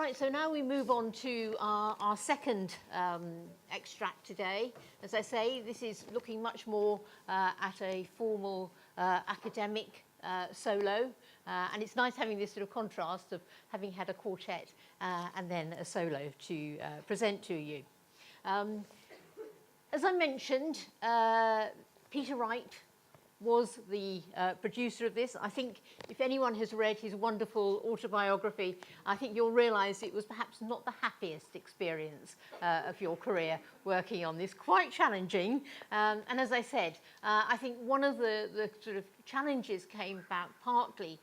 Right, so now we move on to our second extract today. As I say, this is looking much more at a formal academic solo, and it's nice having this sort of contrast of having had a quartet and then a solo to present to you. As I mentioned, Peter Wright was the producer of this. I think if anyone has read his wonderful autobiography, I think you'll realise it was perhaps not the happiest experience of your career working on this, quite challenging. And as I said, I think one of the sort of challenges came about partly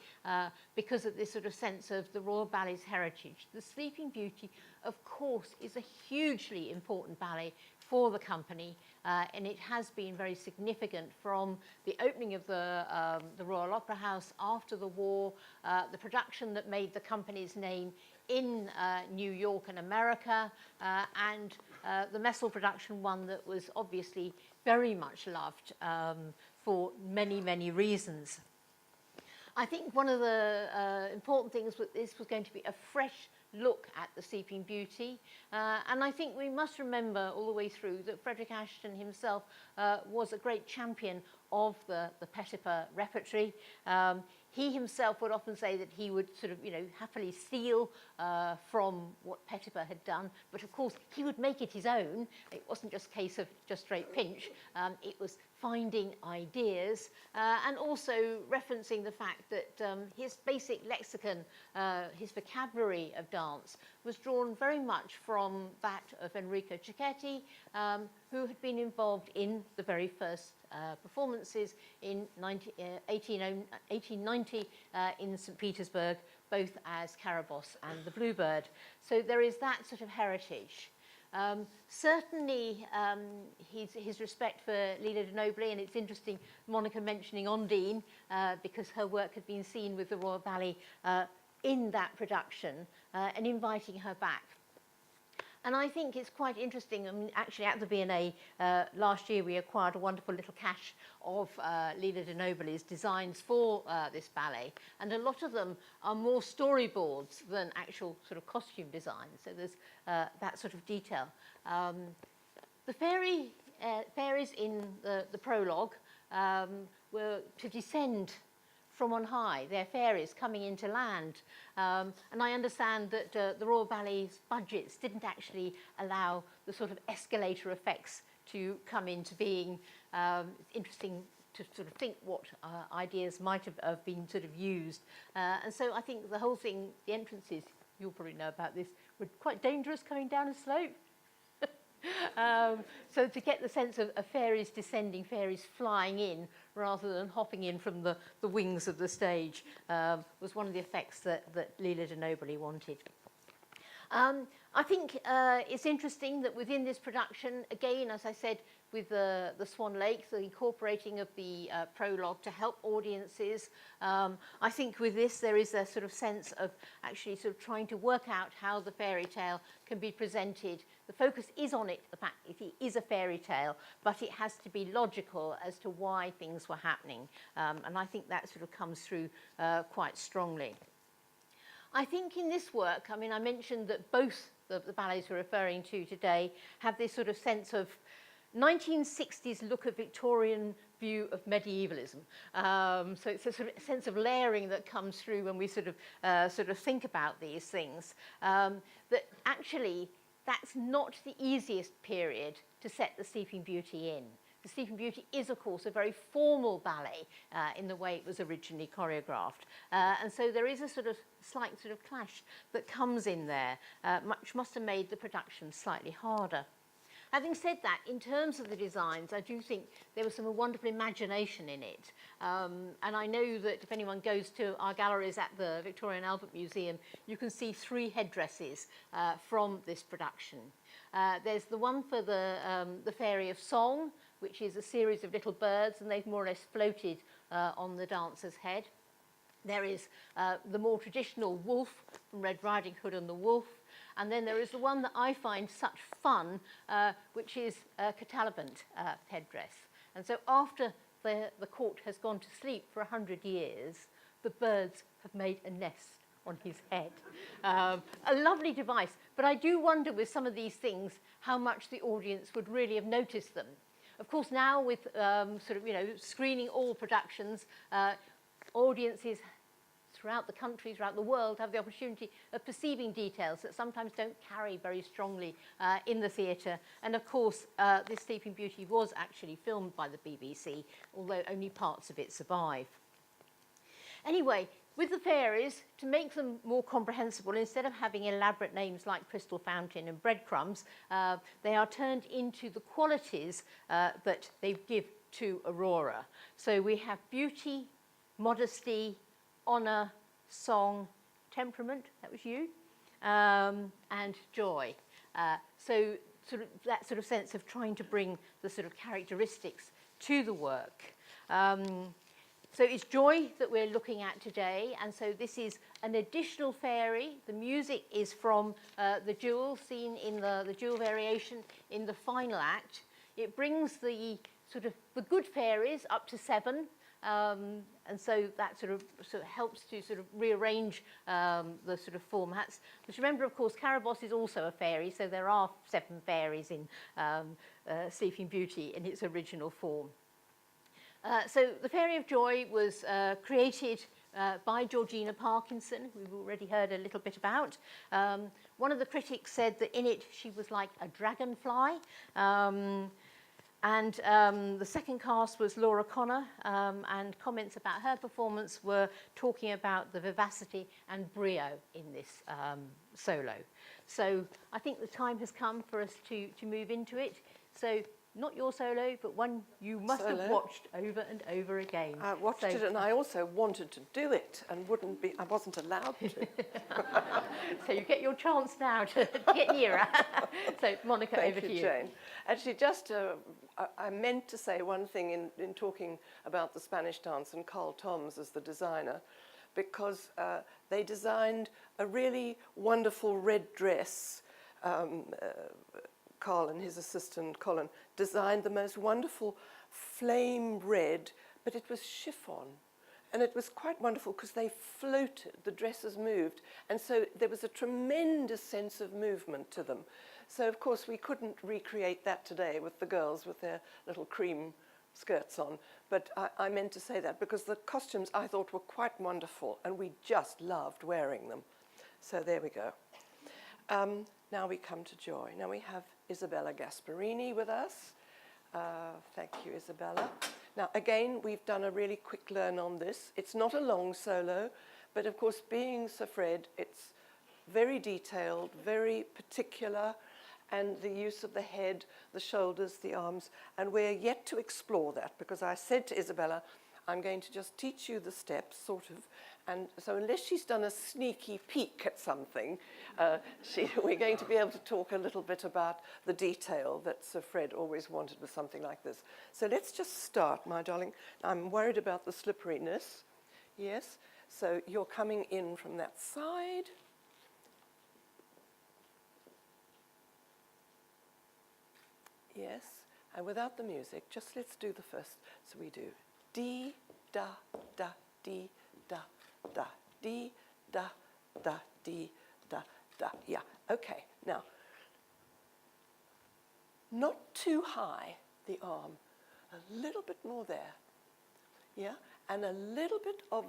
because of this sort of sense of the Royal Ballet's heritage. The Sleeping Beauty, of course, is a hugely important ballet for the company, and it has been very significant from the opening of the Royal Opera House after the war, the production that made the company's name in New York and America, and the Messel production, one that was obviously very much loved for many, many reasons. I think one of the important things with this was going to be a fresh look at the Sleeping Beauty, and I think we must remember all the way through that Frederick Ashton himself was a great champion of the Petipa repertory. He himself would often say that he would sort of, happily steal from what Petipa had done, but of course he would make it his own. It wasn't just a case of just straight pinch. It was finding ideas and also referencing the fact that his basic lexicon, his vocabulary of dance, was drawn very much from that of Enrico Cecchetti, who had been involved in the very first performances in 1890 in St. Petersburg, both as Carabosse and the Bluebird. So there is that sort of heritage. Certainly his respect for Lila de Nobile, and it's interesting Monica mentioning Ondine because her work had been seen with the Royal Ballet in that production and inviting her back. And I think it's quite interesting. I mean, actually, at the V&A last year, we acquired a wonderful little cache of Lila de Nobile's designs for this ballet, and a lot of them are more storyboards than actual sort of costume designs. So there's that sort of detail. The fairies in the prologue were to descend from on high. They're fairies coming into land. And I understand that the Royal Ballet's budgets didn't actually allow the sort of escalator effects to come into being. It's interesting to sort of think what ideas might have been sort of used. And so I think the whole thing, the entrances, you'll probably know about this, were quite dangerous coming down a slope. So to get the sense of fairies descending, fairies flying in, rather than hopping in from the wings of the stage, was one of the effects that Lila de Nobile wanted. I think it's interesting that within this production, again, as I said, with the Swan Lake, the incorporating of the prologue to help audiences. I think with this there is a sort of sense of actually sort of trying to work out how the fairy tale can be presented. The focus is on it, the fact that it is a fairy tale, but it has to be logical as to why things were happening. And I think that sort of comes through quite strongly. I think in this work, I mean, I mentioned that both the ballets we're referring to today have this sort of sense of 1960s look at Victorian view of medievalism. So it's a sort of sense of layering that comes through when we sort of think about these things. That actually, that's not the easiest period to set the Sleeping Beauty in. The Sleeping Beauty is, of course, a very formal ballet in the way it was originally choreographed. And so there is a sort of slight sort of clash that comes in there, which must have made the production slightly harder. Having said that, in terms of the designs, I do think there was some wonderful imagination in it. And I know that if anyone goes to our galleries at the Victoria and Albert Museum, you can see 3 headdresses from this production. There's the one for the Fairy of Song, which is a series of little birds, and they've more or less floated on the dancer's head. There is the more traditional wolf from Red Riding Hood and the Wolf. And then there is the one that I find such fun, which is a Catalabant headdress. And so after the court has gone to sleep for 100 years, the birds have made a nest on his head. A lovely device, but I do wonder with some of these things how much the audience would really have noticed them. Of course, now with screening all productions, audiences throughout the country, throughout the world, have the opportunity of perceiving details that sometimes don't carry very strongly in the theatre. And of course, this Sleeping Beauty was actually filmed by the BBC, although only parts of it survive. Anyway, with the fairies, to make them more comprehensible, instead of having elaborate names like Crystal Fountain and Breadcrumbs, they are turned into the qualities that they give to Aurora. So we have beauty, modesty, honour, song, temperament, that was you, and joy. So sort of that sort of sense of trying to bring the sort of characteristics to the work. So it's joy that we're looking at today, and so this is an additional fairy. The music is from the jewel seen in the jewel variation in the final act. It brings the sort of the good fairies up to 7, and so that sort of helps to sort of rearrange the sort of formats. But remember, of course, Carabosse is also a fairy, so there are 7 fairies in Sleeping Beauty in its original form. So the Fairy of Joy was created by Georgina Parkinson, who we've already heard a little bit about. One of the critics said that in it she was like a dragonfly. And the second cast was Laura Connor, and comments about her performance were talking about the vivacity and brio in this solo. So I think the time has come for us to move into it. So not your solo, but one you must have watched over and over again. I watched it, and I also wanted to do it, and I wasn't allowed to. So you get your chance now to get nearer. So Monica, Thank over you, to you. Jane. Actually, just I meant to say one thing in talking about the Spanish dance and Carl Toms as the designer, because they designed a really wonderful red dress. Carl and his assistant Colin designed the most wonderful flame red, but it was chiffon. And it was quite wonderful because they floated, the dresses moved, and so there was a tremendous sense of movement to them. So, of course, we couldn't recreate that today with the girls with their little cream skirts on, but I meant to say that because the costumes I thought were quite wonderful, and we just loved wearing them. So there we go. Now we come to Joy. Now we have Isabella Gasparini with us. Thank you, Isabella. Now, again, we've done a really quick learn on this. It's not a long solo, but of course, being Sir Fred, it's very detailed, very particular, and the use of the head, the shoulders, the arms, and we're yet to explore that because I said to Isabella, I'm going to just teach you the steps, sort of, and so unless she's done a sneaky peek at something, we're going to be able to talk a little bit about the detail that Sir Fred always wanted with something like this. So let's just start, my darling. I'm worried about the slipperiness. Yes, so you're coming in from that side. Yes, and without the music, just let's do the first. So we do dee, da, da, dee, da, da, dee, da, da, dee, da, da. Yeah, okay. Now, not too high, the arm. A little bit more there. Yeah, and a little bit of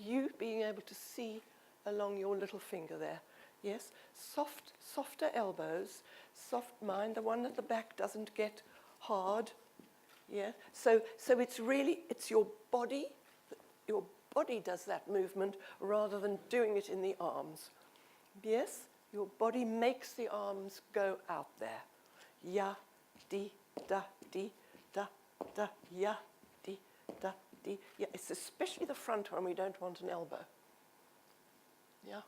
you being able to see along your little finger there. Yes, softer elbows, soft mind, the one at the back doesn't get hard. Yeah, so it's really, it's your body does that movement rather than doing it in the arms. Yes, your body makes the arms go out there. Ya, di, da, ya, di, da, di. Yeah, it's especially the front one we don't want an elbow. Yeah.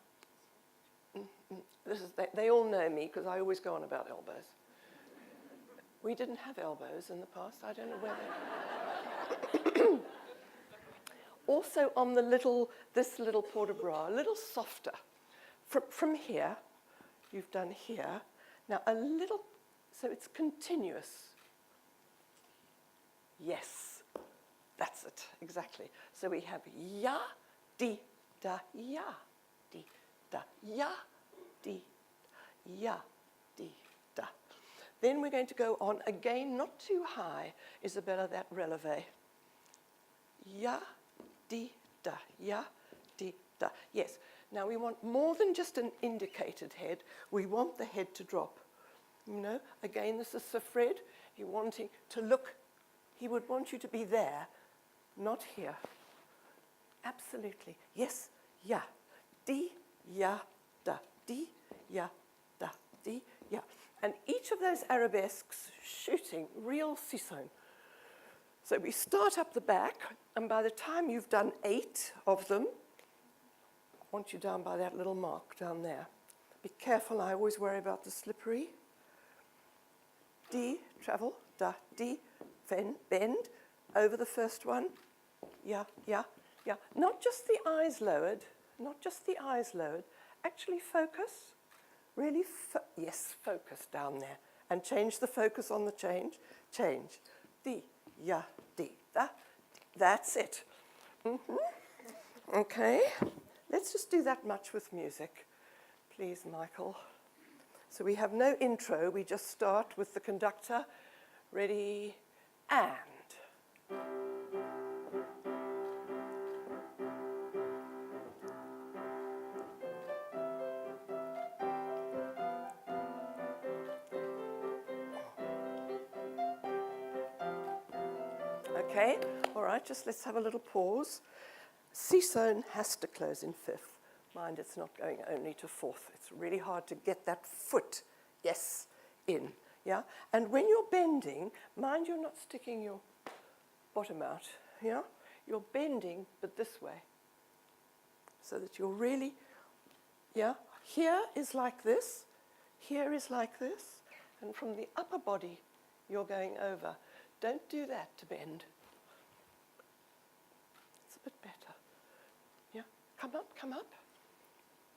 This is, they all know me because I always go on about elbows. We didn't have elbows in the past. I don't know whether. Also on this little port de bras, a little softer. From here, you've done here. Now a little, so it's continuous. Yes, that's it, exactly. So we have ya, di, da, ya, di, da, ya, di, ya, di, da. Then we're going to go on again, not too high, Isabella, that releve. Ya, di, da, ya, di, da. Yes. Now we want more than just an indicated head. We want the head to drop. You know, again, this is Sir Fred. He wanting to look. He would want you to be there, not here. Absolutely. Yes. Ya. Di, ya, da. Di, ya, da. Di, ya. And each of those arabesques shooting real ciseaux. So we start up the back, and by the time you've done 8 of them, I want you down by that little mark down there. Be careful, I always worry about the slippery. D, travel, da, di, bend, over the first one. Ya, ya, ya. Not just the eyes lowered, not just the eyes lowered. Actually focus, really, yes, focus down there. And change the focus on the change. Change. Di, ya, di, da. That's it. Okay. Let's just do that much with music, please, Michael. So we have no intro, we just start with the conductor. Ready, and. Okay, all right, just let's have a little pause. Ciseaux has to close in 5th. Mind, it's not going only to 4th. It's really hard to get that foot, yes, in, yeah? And when you're bending, mind you're not sticking your bottom out, yeah? You're bending, but this way, so that you're really, yeah? Here is like this, here is like this, and from the upper body, you're going over. Don't do that to bend. It's a bit better. Yeah, come up.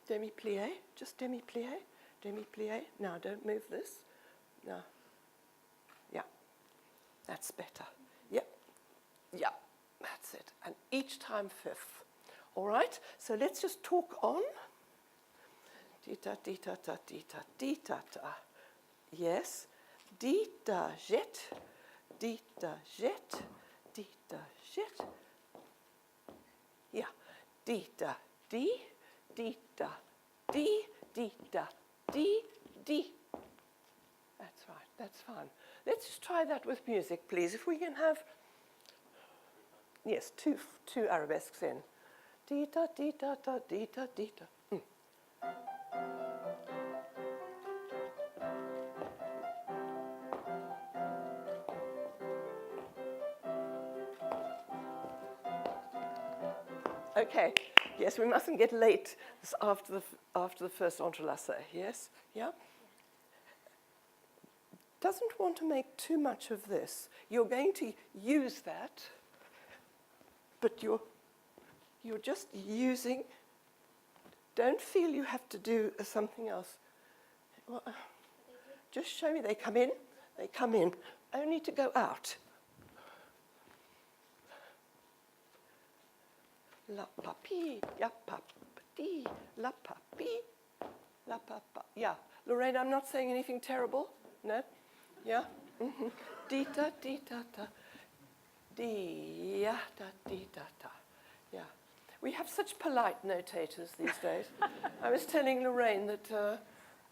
Demi-plie, just demi-plie, demi-plie. Now, don't move this. No. Yeah, that's better. Yep, yeah, that's it. And each time 5th. All right, so let's just talk on. Di-ta, di-ta, ta, di-ta, di-ta, ta. Yes, di-ta, jet, di-ta, jet, di-ta, jet. Yeah, di-ta, di, di-da, di, di-da, di, di. That's right, that's fine. Let's just try that with music, please. If we can have, yes, two arabesques in. Di-da, di-da, da, di-da, di-da. Okay, yes, we mustn't get late after the first entrelace, yes? Yeah? Doesn't want to make too much of this. You're going to use that, but you're just using, don't feel you have to do something else. Well, just show me, they come in, only to go out. La papi, ya papi, la papi, la papa. Yeah, Lorraine, I'm not saying anything terrible. No? Yeah? Mm-hmm. Di-ta, di-ta-ta. Di-ya-ta, di-ta-ta. Yeah. We have such polite notators these days. I was telling Lorraine that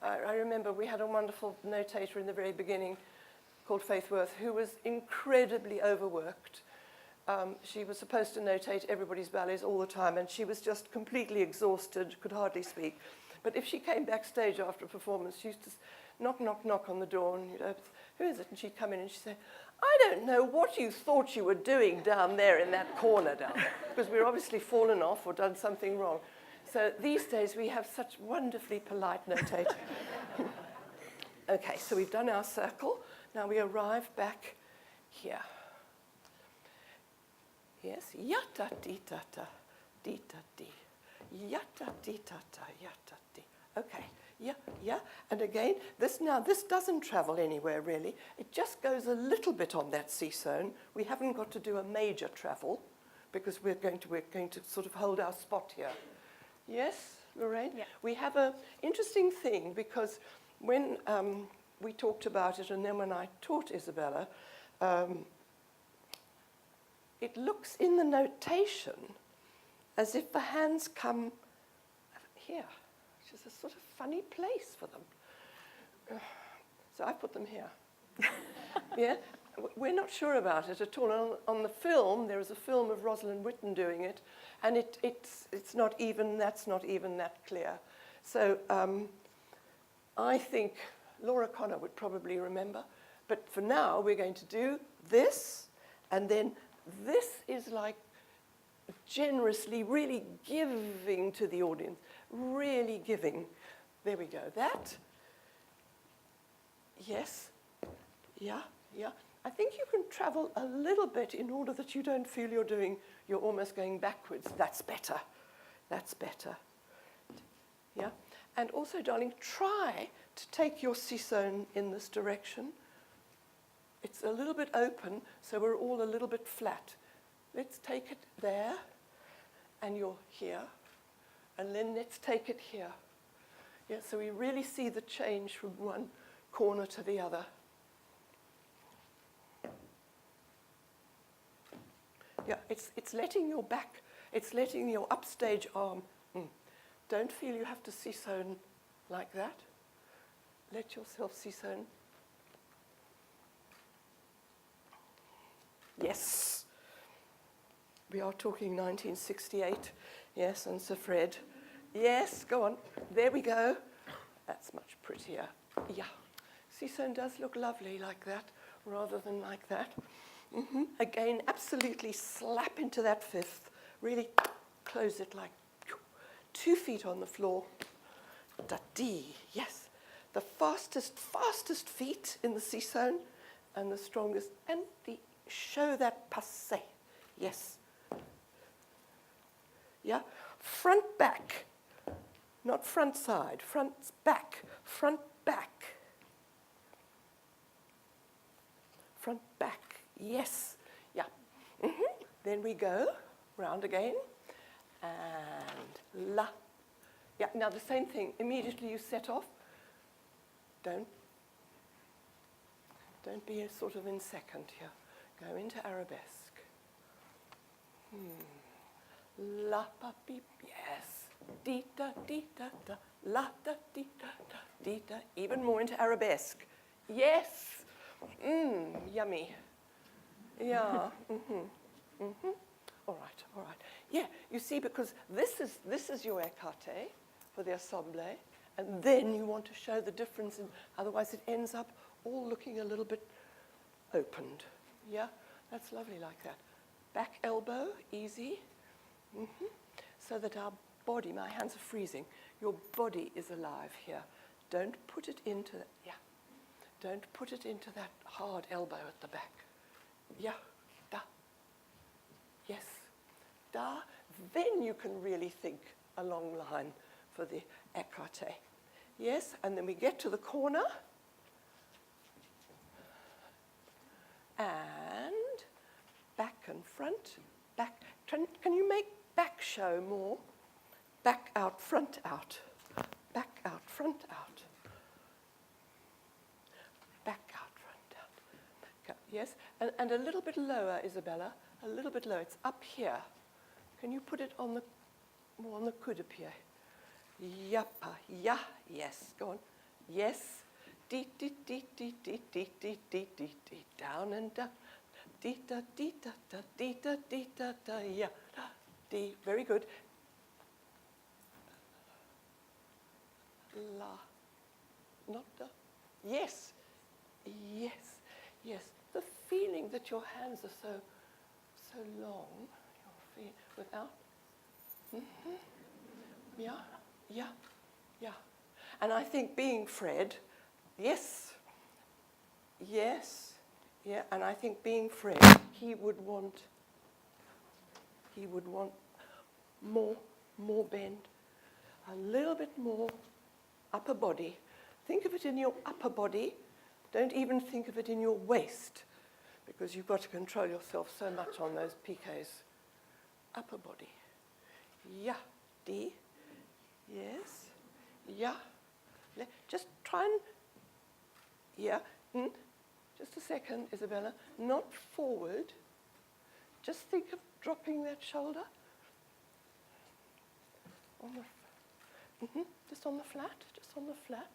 I remember we had a wonderful notator in the very beginning called Faith Worth who was incredibly overworked. She was supposed to notate everybody's ballets all the time, and she was just completely exhausted, could hardly speak. But if she came backstage after a performance, she used to knock, knock, knock on the door, and you'd open, who is it? And she'd come in and she'd say, I don't know what you thought you were doing down there in that corner down there, because we're obviously fallen off or done something wrong. So these days we have such wonderfully polite notators. Okay, so we've done our circle. Now we arrive back here. Yes, yata di ta ta, di ta di, yata di ta ta, yata di. Okay, yeah, and again, this doesn't travel anywhere really. It just goes a little bit on that ciseaux. We haven't got to do a major travel because we're going to sort of hold our spot here. Yes, Lorraine? Yeah. We have an interesting thing because when we talked about it and then when I taught Isabella, it looks in the notation as if the hands come here, which is a sort of funny place for them. So I put them here. Yeah, we're not sure about it at all. On the film, there is a film of Rosalind Whitten doing it, and it's not even, that's not even that clear. So I think Laura Connor would probably remember, but for now we're going to do this, and then this is like generously, really giving to the audience, really giving. There we go. That. Yes. Yeah, yeah. I think you can travel a little bit in order that you don't feel you're almost going backwards. That's better. That's better. Yeah. And also, darling, try to take your ciseaux in this direction. It's a little bit open, so we're all a little bit flat. Let's take it there, and you're here. And then let's take it here. Yeah, so we really see the change from one corner to the other. Yeah, it's letting your back, it's letting your upstage arm. Don't feel you have to ciseaux like that. Let yourself ciseaux. Yes. We are talking 1968. Yes, and Sir Fred. Yes, go on. There we go. That's much prettier. Yeah. Ciseaux does look lovely like that, rather than like that. Again, absolutely slap into that fifth. Really close it like 2 feet on the floor. Da-dee, yes. The fastest feet in the ciseaux, and the strongest, and show that passé. Yes. Yeah. Front, back. Not front side. Front, back. Front, back. Front, back. Yes. Yeah. Then we go round again. And la. Yeah, now the same thing. Immediately you set off. Don't be a sort of in second here. Go into arabesque. La pa beep. Yes. Dee da dee da da. La da dee da da dee da. Even more into arabesque. Yes. Yummy. Yeah. All right. Yeah, you see, because this is your écarté for the assemblée, and then you want to show the difference, otherwise it ends up all looking a little bit opened. Yeah, that's lovely like that. Back elbow, easy. So that our body, my hands are freezing, your body is alive here. Don't put it into that, Don't put it into that hard elbow at the back. Yeah, da. Yes, da. Then you can really think a long line for the écarté. Yes, and then we get to the corner. And back and front. Back. Can you make back show more? Back out, front out. Back out, front out. Back out, front out. Back out. Yes, and a little bit lower, Isabella. A little bit lower. It's up here. Can you put it on the more on the coup-de-pied? Yappa, yeah, yes. Go on. Yes. Dee dee dee dee dee dee dee dee dee dee. Down and down. Dee da dee da da dee da dee da da yeah. Dee. Very good. La. Not da. Yes. Yes. Yes. The feeling that your hands are so long. Your feet without. Yeah. Yeah. Yeah. And I think being Fred, yes. Yes. Yeah. And I think being Fred, he would want more bend, a little bit more upper body. Think of it in your upper body. Don't even think of it in your waist, because you've got to control yourself so much on those piqués. Upper body. Yeah. D. Yes. Yeah. Just try and, yeah. Just a second, Isabella. Not forward. Just think of dropping that shoulder. Just on the flat, just on the flat.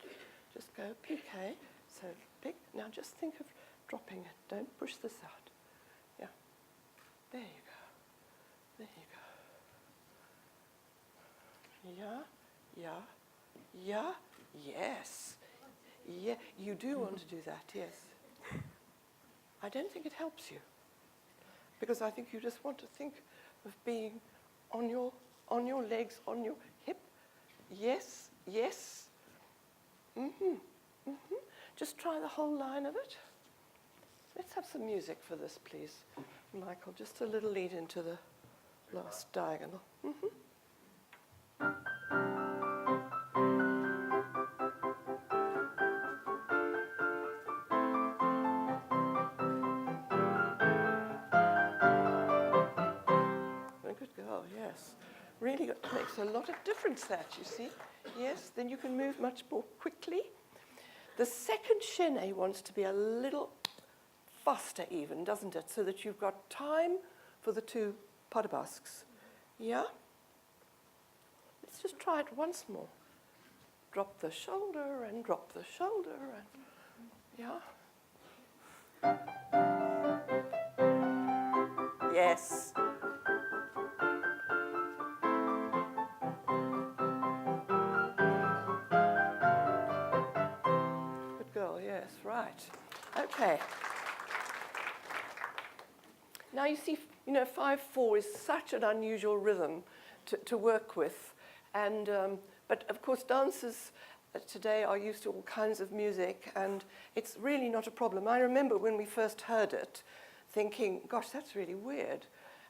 Just go PK. So big. Now just think of dropping it. Don't push this out. Yeah. There you go. There you go. Yeah. Yeah. Yes. Yeah. You do want to do that, yes. I don't think it helps you. Because I think you just want to think of being on your legs, on your hip. Yes, yes. Just try the whole line of it. Let's have some music for this, please. Michael, just a little lead into the last diagonal. Good girl, yes. Really makes a lot of difference, that, you see. Yes, then you can move much more quickly. The second chaîné wants to be a little faster even, doesn't it? So that you've got time for the two pas de basques. Yeah? Let's just try it once more. Drop the shoulder and drop the shoulder and, yeah? Yes. Good girl, yes, right. Okay. Now you see, 5/4 is such an unusual rhythm to work with. And, but of course dancers today are used to all kinds of music, and it's really not a problem. I remember when we first heard it, thinking, gosh, that's really weird,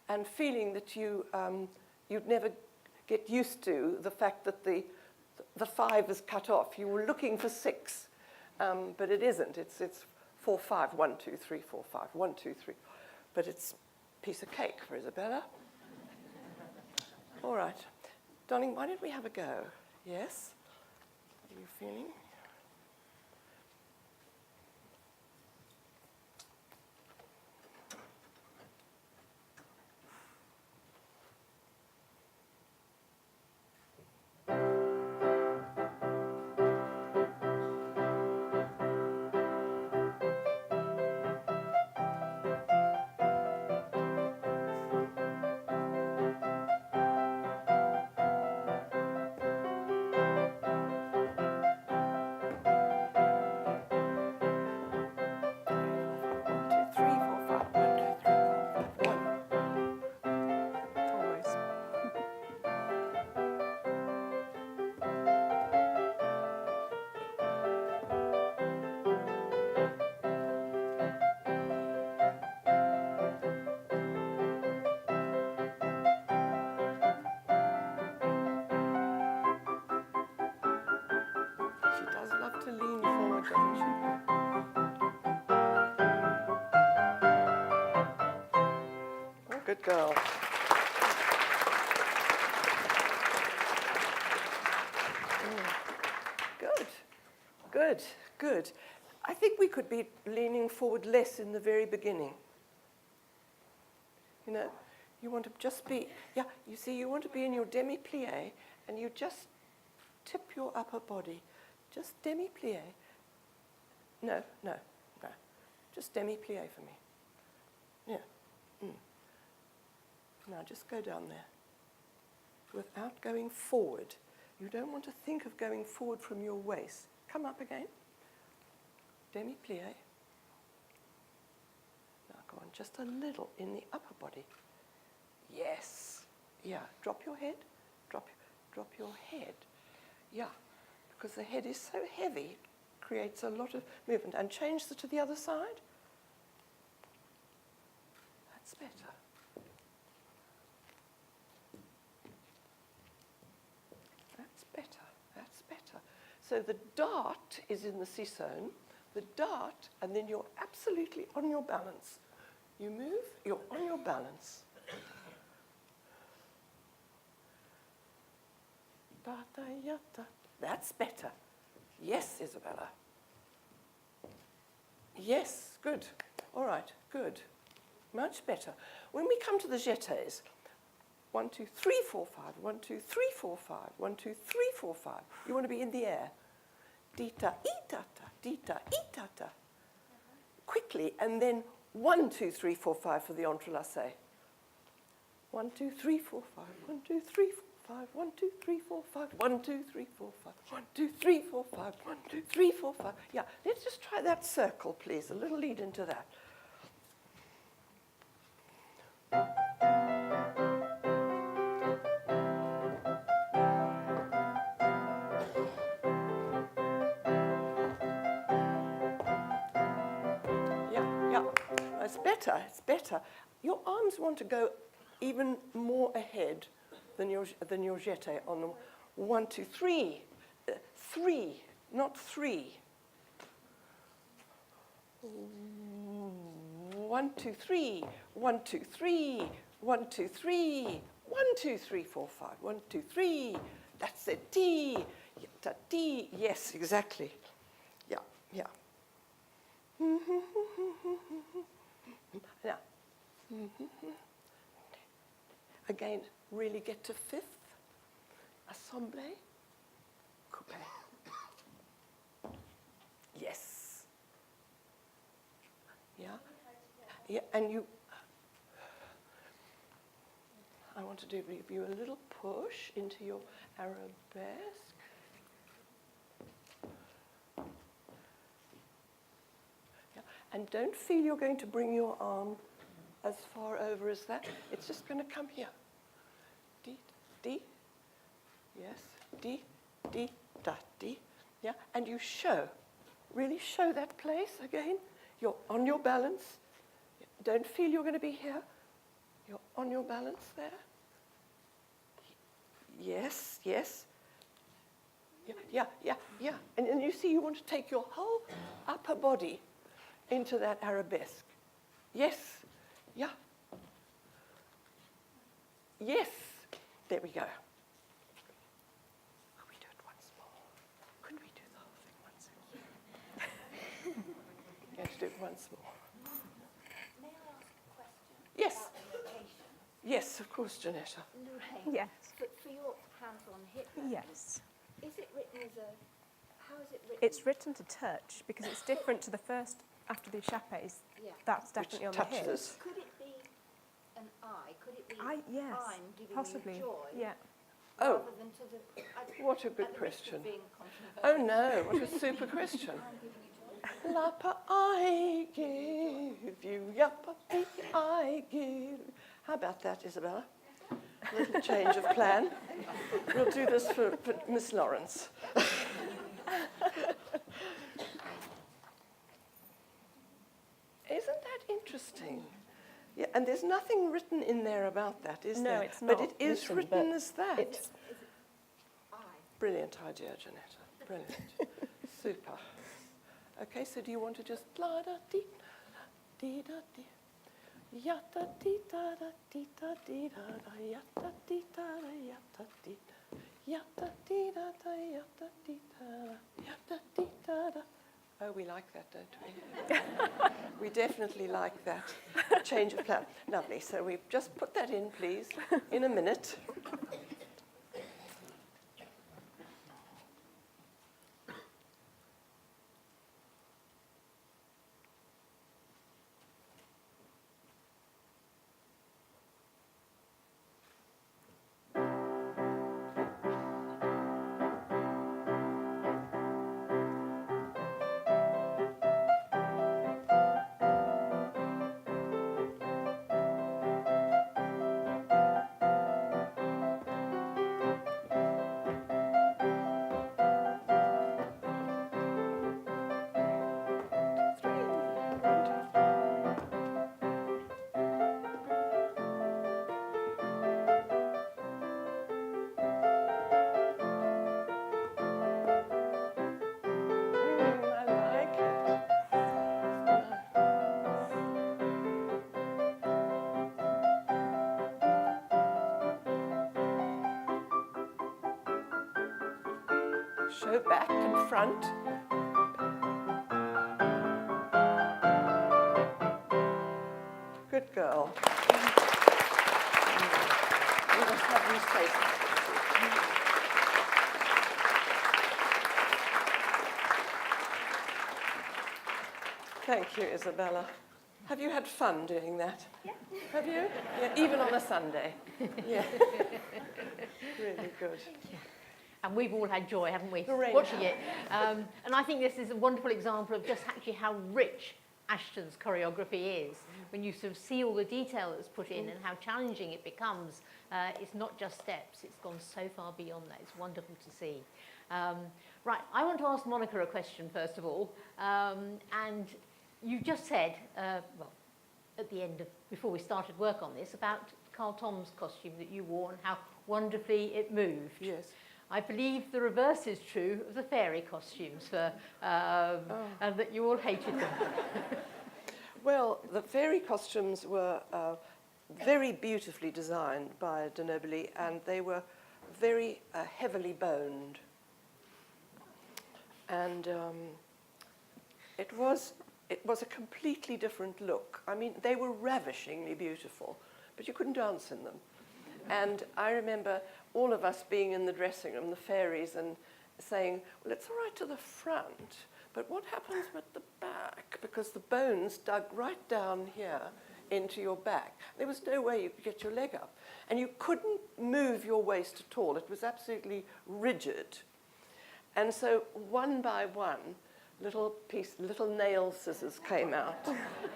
and feeling that you'd never get used to the fact that the 5 is cut off. You were looking for 6, but it isn't. It's 4/5, 1, 2, 3, 4, 5, 1, 2, 3. But it's a piece of cake for Isabella. All right. Darling, why don't we have a go? Yes? Are you feeling? She does love to lean forward, doesn't she? Oh, good girl. Good, good, good. I think we could be leaning forward less in the very beginning. You want to just be, you see, you want to be in your demi-plie, and you just tip your upper body. Just demi-plie. No. Just demi-plie for me. Yeah. Now just go down there. Without going forward. You don't want to think of going forward from your waist. Come up again. Demi-plie. Now go on just a little in the upper body. Yes. Yeah. Drop your head. Drop your head. Yeah. Because the head is so heavy, it creates a lot of movement. And change to the other side. That's better. That's better. That's better. So the dart is in the ciseaux, the dart, and then you're absolutely on your balance. You move, you're on your balance. That's better. Yes, Isabella. Yes, good. All right, good. Much better. When we come to the jetés, 1, 2, 3, 4, 5. 1, 2, 3, 4, 5. 1, 2, 3, 4, 5. You want to be in the air. Dita, itata, dita, itata. Quickly, and then 1, 2, 3, 4, 5 for the entrelacé. 1, 2, 3, 4, 5. 1, 2, 3, 4, 5. 1, 2, 3, 4, 5. 1, 2, 3, 4, 5. 1, 2, 3, 4, 5. 1, 2, 3, 4, 5. Yeah, let's just try that circle, please. A little lead into that. Yeah, it's better, it's better. Your arms want to go even more ahead than your jeté on the 1, 2, 3. 3, not 3. 1, 2, 3. 1, 2, 3. 1, 2, 3. 1, 2, 3, 4, 5. 1, 2, 3. That's it. D. D. Yes, exactly. Yeah, yeah. Now, again, really get to fifth. Assemblée. Coupé. Yes. Yeah. Yeah, and you. I want to give you a little push into your arabesque. Yeah. And don't feel you're going to bring your arm as far over as that. It's just going to come here. D, D. Yes. D, D, da, D. Yeah. And you show. Really show that place again. You're on your balance. Don't feel you're going to be here. You're on your balance there. Yes, yes. Yeah, yeah, yeah, yeah. And you see you want to take your whole upper body into that arabesque. Yes. Yeah. Yes. There we go. Could we do it once more? Could we do the whole thing once more? Going to do it once more. May I ask a question? Yes. About the location? Yes, of course, Janetta. Lorraine. Yes. For your hands on hip. Yes. Is it written as a? How is it written? It's written to touch because it's different to the first after the échappés. Yeah. That's definitely on the touches. hips. Could it be an I? Could it be? Yes, I'm giving possibly. you joy. Yeah. Oh. Rather than to the. What a good at the risk of question. being Oh controversial. no, what a super question. I'm giving you joy. Lappa I give you, yappa I give. How about that, Isabella? A little change of plan. We'll do this for Miss Lawrence. Isn't that interesting? Yeah, and there's nothing written in there about that, is there? No, it's But not it is written, written but as that. it's- I. Brilliant idea, Janetta. Brilliant. Super. Okay, so do you want to just la da dee dee da dee, ya da dee da da dee da dee da da, ya da dee da da, ya da dee, ya da dee da da, ya da dee da da, ya da dee da da. Oh, we like that, don't we? We definitely like that. Change of plan. Lovely. So we just put that in, please, in a minute. Show back and front. Good girl. We must have these places. Thank you, Isabella. Have you had fun doing that? Yeah. Have you? Yeah, even on a Sunday. Yeah. Really good. And we've all had joy, haven't we, Hooray. watching it. And I think this is a wonderful example of just actually how rich Ashton's choreography is. When you sort of see all the detail that's put in and how challenging it becomes, it's not just steps, it's gone so far beyond that. It's wonderful to see. Right, I want to ask Monica a question first of all. And you just said, well, at the end of, before we started work on this, about Carl Tom's costume that you wore and how wonderfully it moved. Yes. I believe the reverse is true of the fairy costumes, and that you all hated them. Well, the fairy costumes were very beautifully designed by de Nobili, and they were very heavily boned. And it was a completely different look. I mean, they were ravishingly beautiful, but you couldn't dance in them. And I remember all of us being in the dressing room, the fairies, and saying, well, it's all right to the front, but what happens with the back? Because the bones dug right down here into your back. There was no way you could get your leg up. And you couldn't move your waist at all. It was absolutely rigid. And so one by one, little nail scissors came out,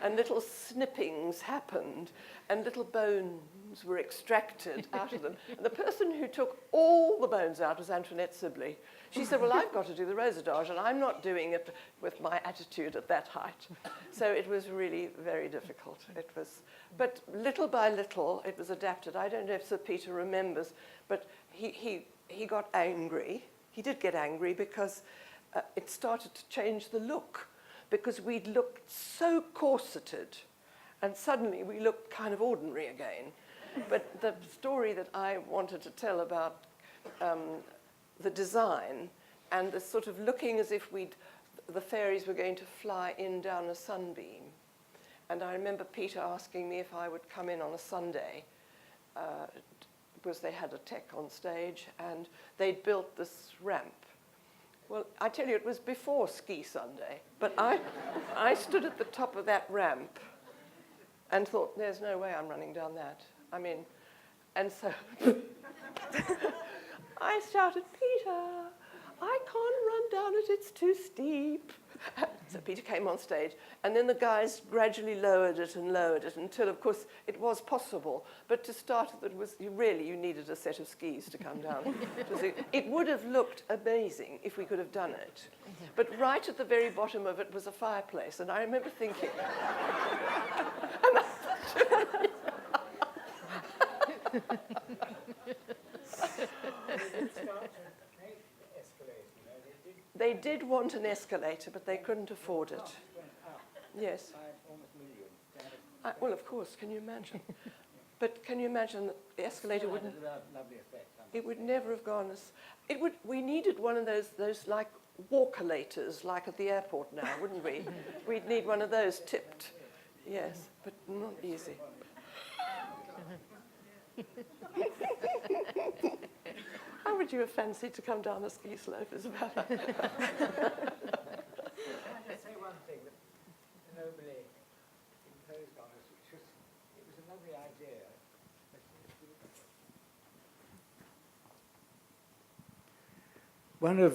and little snippings happened, and little bones were extracted out of them. And the person who took all the bones out was Antoinette Sibley. She said, well, I've got to do the rosadage, and I'm not doing it with my attitude at that height. So it was really very difficult. It was, but little by little, it was adapted. I don't know if Sir Peter remembers, but he got angry. He did get angry because it started to change the look, because we'd looked so corseted, and suddenly we looked kind of ordinary again. But the story that I wanted to tell about the design and the sort of looking as if the fairies were going to fly in down a sunbeam. And I remember Peter asking me if I would come in on a Sunday, because they had a tech on stage, and they'd built this ramp. Well, I tell you, it was before Ski Sunday, but I stood at the top of that ramp and thought, there's no way I'm running down that. I mean, and so I shouted, Peter, I can't run down it, it's too steep. So Peter came on stage, and then the guys gradually lowered it until, of course, it was possible. But to start, you needed a set of skis to come down. It would have looked amazing if we could have done it. But right at the very bottom of it was a fireplace, and I remember thinking... They did want an escalator, but they couldn't afford it. Yes. Well, of course, can you imagine? But can you imagine that the escalator wouldn't... It would never have gone as... We needed one of those like walker-lators, like at the airport now, wouldn't we? We'd need one of those tipped. Yes, but not easy. How would you have fancied to come down a ski slope, Isabella? Can I just say one thing that nobly imposed on us, which was, it was a lovely idea. One of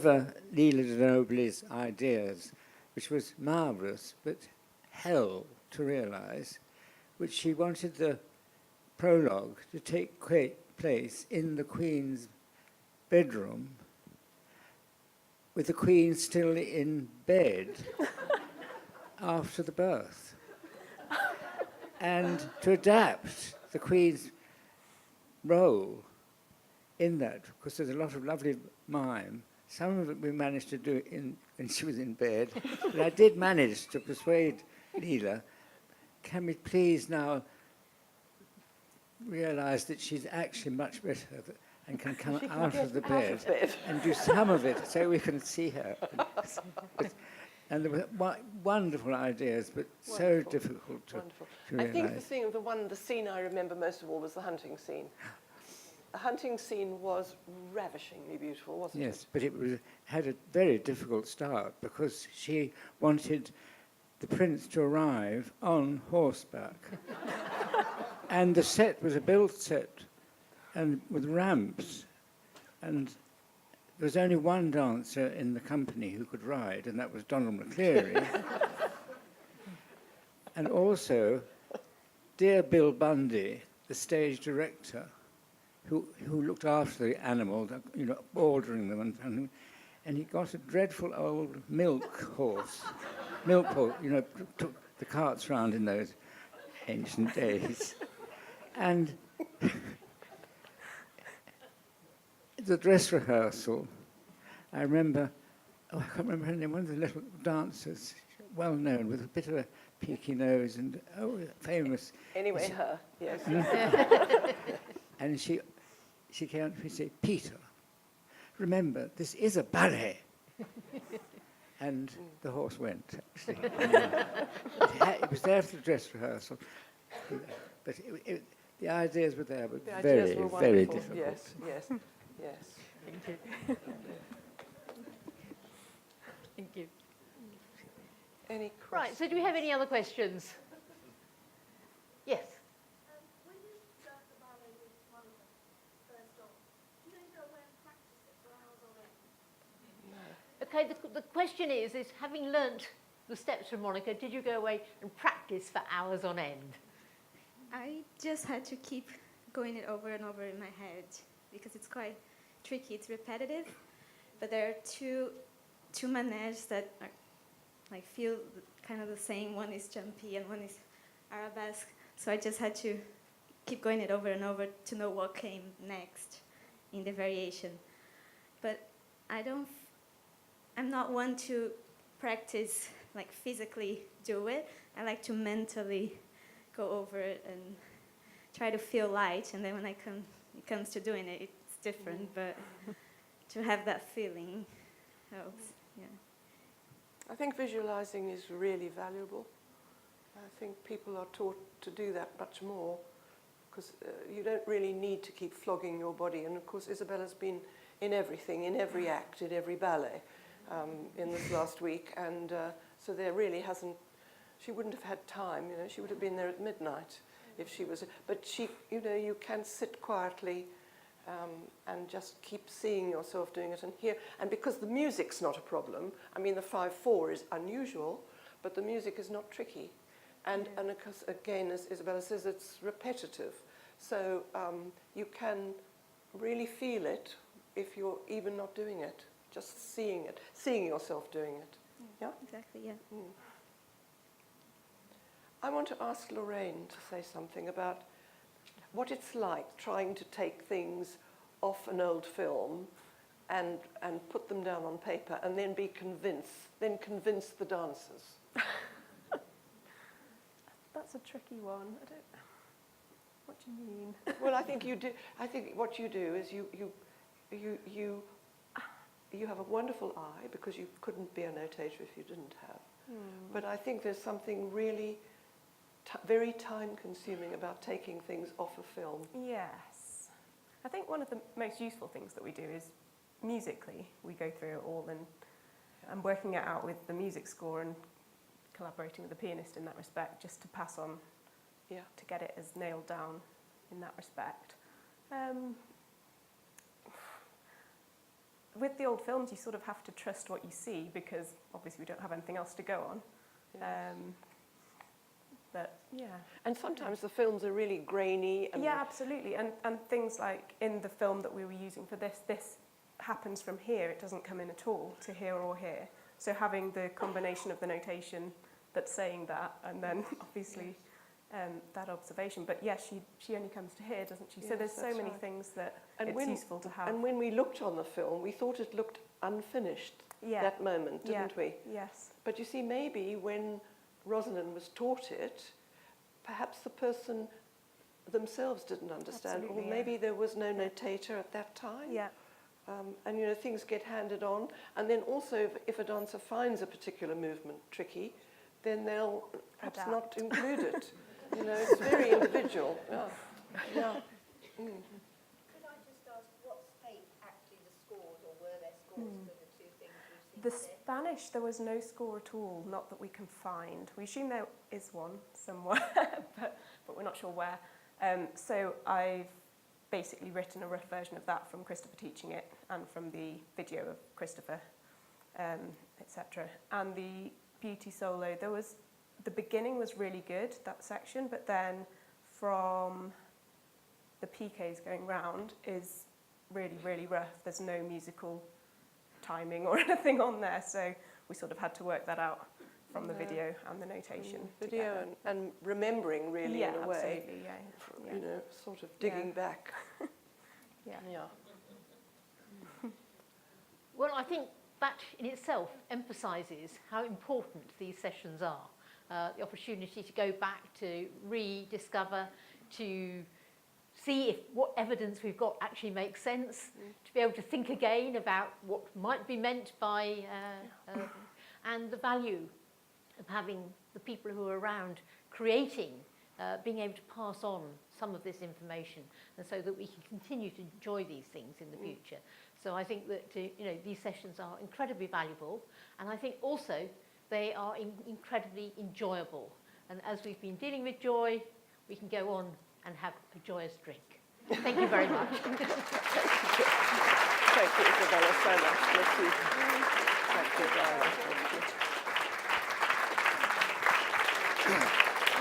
Leela de Nobley's ideas, which was marvellous, but hell to realise, which she wanted the prologue to take place in the Queen's bedroom, with the Queen still in bed after the birth. And to adapt the Queen's role in that, because there's a lot of lovely mime. Some of it we managed to do when she was in bed, but I did manage to persuade Leela, can we please now realise that she's actually much better and can come She can out get of the out bed of bed. and do some of it so we can see her. And there were wonderful ideas, but so Wonderful. difficult to Wonderful. to I think realise. the scene I remember most of all was the hunting scene. The hunting scene was ravishingly beautiful, wasn't Yes, but had a very difficult start because she wanted the prince to arrive on horseback. And the set was a built set and with ramps. And there was only one dancer in the company who could ride, and that was Donald McCleary. And also, dear Bill Bundy, the stage director, who looked after the animal, you know, ordering them, and he got a dreadful old milk horse, you know, took the carts round in those ancient days. And the dress rehearsal, I remember, I can't remember her name, one of the little dancers, well known, with a bit of a peaky nose and, famous. Anyway, her, yes. And she came up to me and said, Peter, remember, this is a ballet. And the horse went, actually. It was there for the dress rehearsal. But the ideas were there, but The very, ideas were very wonderful. difficult. Yes, yes, yes. Thank you. Thank you. Any Right, so do we have any other questions? Yes. When you start the ballet with one of them, first off, do you then go away and practice it for hours on end? Okay, the question is having learnt the steps from Monica, did you go away and practice for hours on end? I just had to keep going it over and over in my head because it's quite tricky. It's repetitive, but there are two manèges that are, like, feel kind of the same. One is jumpy and one is arabesque. So I just had to keep going it over and over to know what came next in the variation. But I'm not one to practice, like, physically do it. I like to mentally go over it and try to feel light, and then when it comes to doing it, it's different, but to have that feeling helps, yeah. I think visualizing is really valuable. I think people are taught to do that much more because you don't really need to keep flogging your body. And of course, Isabella's been in everything, in every act, in every ballet in this last week, and so there really hasn't. She wouldn't have had time, you know. She would have been there at midnight if she was. But she, you know, you can sit quietly and just keep seeing yourself doing it and hear. And because the music's not a problem, I mean, the 5/4 is unusual, but the music is not tricky. And of course, again, as Isabella says, it's repetitive. So you can really feel it if you're even not doing it, just seeing it, seeing yourself doing it. Yeah? Exactly, yeah. Mm. I want to ask Lorraine to say something about what it's like trying to take things off an old film and put them down on paper and then convince the dancers. That's a tricky one. I don't. What do you mean? Well, I think you do. I think what you do is you have a wonderful eye because you couldn't be a notator if you didn't have. But I think there's something really very time-consuming about taking things off a film. Yes. I think one of the most useful things that we do is musically, we go through it all and working it out with the music score and collaborating with the pianist in that respect, just to pass on, to get it as nailed down in that respect. With the old films, you sort of have to trust what you see because obviously we don't have anything else to go on. Yes. But yeah. And sometimes the films are really grainy. And Yeah, absolutely. And things like in the film that we were using for this happens from here. It doesn't come in at all to here or here. So having the combination of the notation that's saying that and then obviously that observation. But yes, she only comes to here, doesn't she? Yes, so there's so that's many right. things that And it's useful to have. And when we looked on the film, we thought it looked unfinished, that moment, didn't we? Yes. But you see, maybe when Rosalind was taught it, perhaps the person themselves didn't understand, Absolutely, or yeah. maybe there was no notator at that time. Yeah. And, you know, things get handed on. And then also, if a dancer finds a particular movement tricky, then they'll perhaps Adapt. not include it. You know, it's very individual. Yeah. Yeah. Could I just ask, what's fate actually the scores, or were there scores for the two things we've The seen today? Spanish, there was no score at all, not that we can find. We assume there is one somewhere, but we're not sure where. So I've basically written a rough version of that from Christopher teaching it and from the video of Christopher, etc. And the beauty solo, the beginning was really good, that section, but then from the PKs going round is really, really rough. There's no musical timing or anything on there, so we sort of had to work that out from the video and the notation. Video together. and remembering, really, yeah, in a way. absolutely, yeah. You know, sort of digging back. Yeah. Yeah. Well, I think that in itself emphasises how important these sessions are. The opportunity to go back, to rediscover, to see if what evidence we've got actually makes sense, to be able to think again about what might be meant by, and the value of having the people who are around creating, being able to pass on some of this information, and so that we can continue to enjoy these things in the future. So I think that these sessions are incredibly valuable, and I think also they are incredibly enjoyable. And as we've been dealing with joy, we can go on and have a joyous drink. Thank you very much. Thank you, Isabella, so much. Bless you. Thank you, darling. Thank you.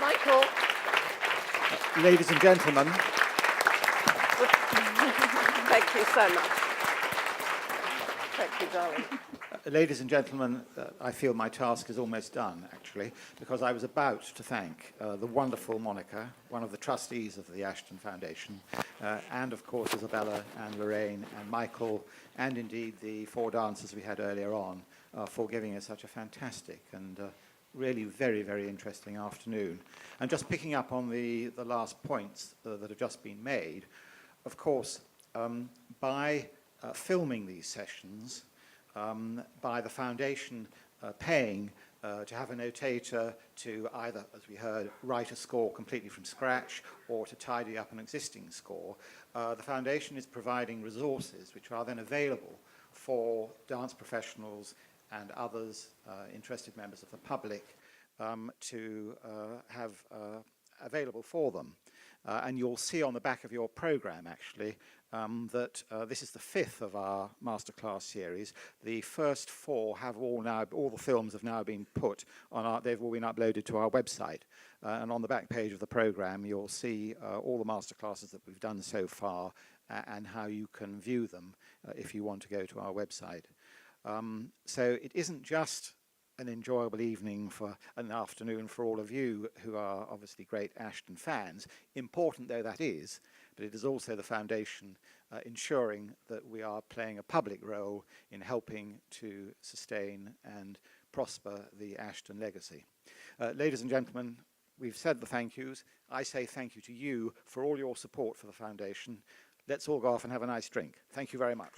Michael. Ladies and gentlemen, Thank you so much. Thank you, darling. ladies and gentlemen, I feel my task is almost done, actually, because I was about to thank the wonderful Monica, one of the trustees of the Ashton Foundation, and, of course, Isabella and Lorraine and Michael, and indeed the 4 dancers we had earlier on, for giving us such a fantastic and really very, very interesting afternoon. And just picking up on the last points that have just been made, of course, by filming these sessions, by the foundation paying to have a notator to either, as we heard, write a score completely from scratch or to tidy up an existing score, the foundation is providing resources which are then available for dance professionals and others, interested members of the public, to have available for them. And you'll see on the back of your program, actually, that this is the 5th of our masterclass series. The first 4 have all the films have now been put on they've all been uploaded to our website. And on the back page of the program, you'll see all the masterclasses that we've done so far and how you can view them if you want to go to our website. So it isn't just an enjoyable evening for an afternoon for all of you who are obviously great Ashton fans, important though that is, but it is also the foundation ensuring that we are playing a public role in helping to sustain and prosper the Ashton legacy. Ladies and gentlemen, we've said the thank yous. I say thank you to you for all your support for the foundation. Let's all go off and have a nice drink. Thank you very much.